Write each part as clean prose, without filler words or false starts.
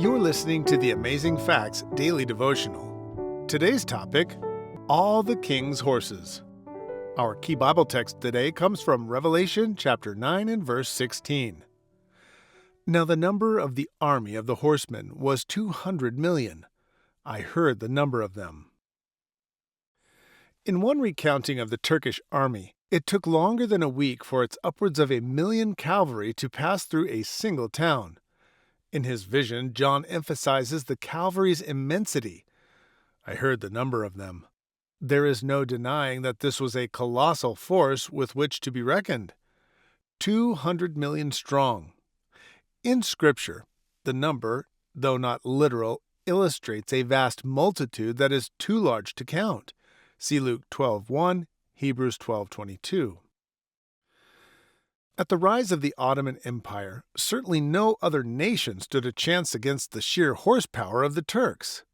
You're listening to the Amazing Facts Daily Devotional. Today's topic, all the king's horses. Our key Bible text today comes from Revelation chapter 9 and verse 16. Now the number of the army of the horsemen was 200 million. I heard the number of them. In one recounting of the Turkish army, it took longer than a week for its upwards of 1 million cavalry to pass through a single town. In his vision, John emphasizes the cavalry's immensity. I heard the number of them. There is no denying that this was a colossal force with which to be reckoned. 200 million strong. In Scripture, the number, though not literal, illustrates a vast multitude that is too large to count. See Luke 12:1, Hebrews 12:22. At the rise of the Ottoman Empire, certainly no other nation stood a chance against the sheer horsepower of the Turks.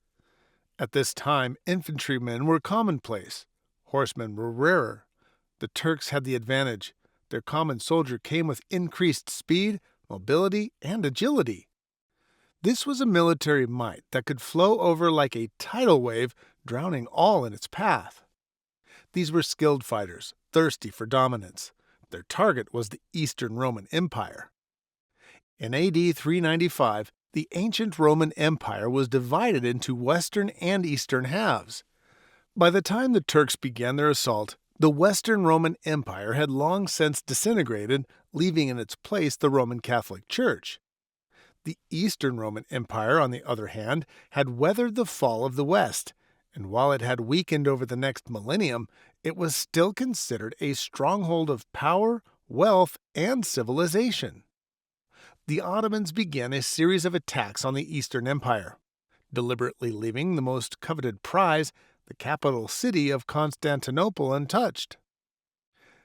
At this time, infantrymen were commonplace. Horsemen were rarer. The Turks had the advantage. Their common soldier came with increased speed, mobility, and agility. This was a military might that could flow over like a tidal wave, drowning all in its path. These were skilled fighters, thirsty for dominance. Their target was the Eastern Roman Empire. In AD 395, the ancient Roman Empire was divided into Western and Eastern halves. By the time the Turks began their assault, the Western Roman Empire had long since disintegrated, leaving in its place the Roman Catholic Church. The Eastern Roman Empire, on the other hand, had weathered the fall of the West, and while it had weakened over the next millennium, it was still considered a stronghold of power, wealth, and civilization. The Ottomans began a series of attacks on the Eastern Empire, deliberately leaving the most coveted prize, the capital city of Constantinople, untouched.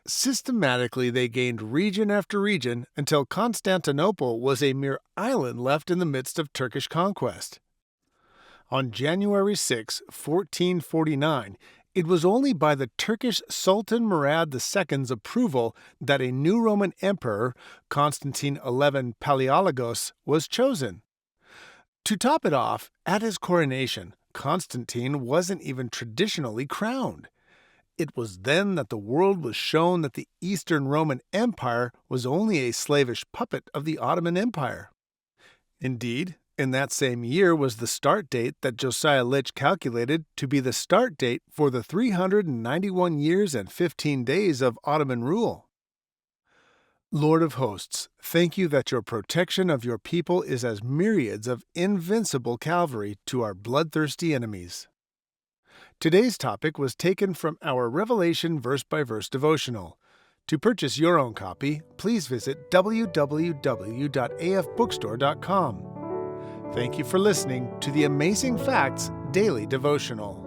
Systematically, they gained region after region until Constantinople was a mere island left in the midst of Turkish conquest. On January 6, 1449, it was only by the Turkish Sultan Murad II's approval that a new Roman emperor, Constantine XI Palaiologos, was chosen. To top it off, at his coronation, Constantine wasn't even traditionally crowned. It was then that the world was shown that the Eastern Roman Empire was only a slavish puppet of the Ottoman Empire. Indeed, in that same year was the start date that Josiah Litch calculated to be the start date for the 391 years and 15 days of Ottoman rule. Lord of hosts, thank you that your protection of your people is as myriads of invincible cavalry to our bloodthirsty enemies. Today's topic was taken from our Revelation verse-by-verse devotional. To purchase your own copy, please visit www.afbookstore.com. Thank you for listening to the Amazing Facts Daily Devotional.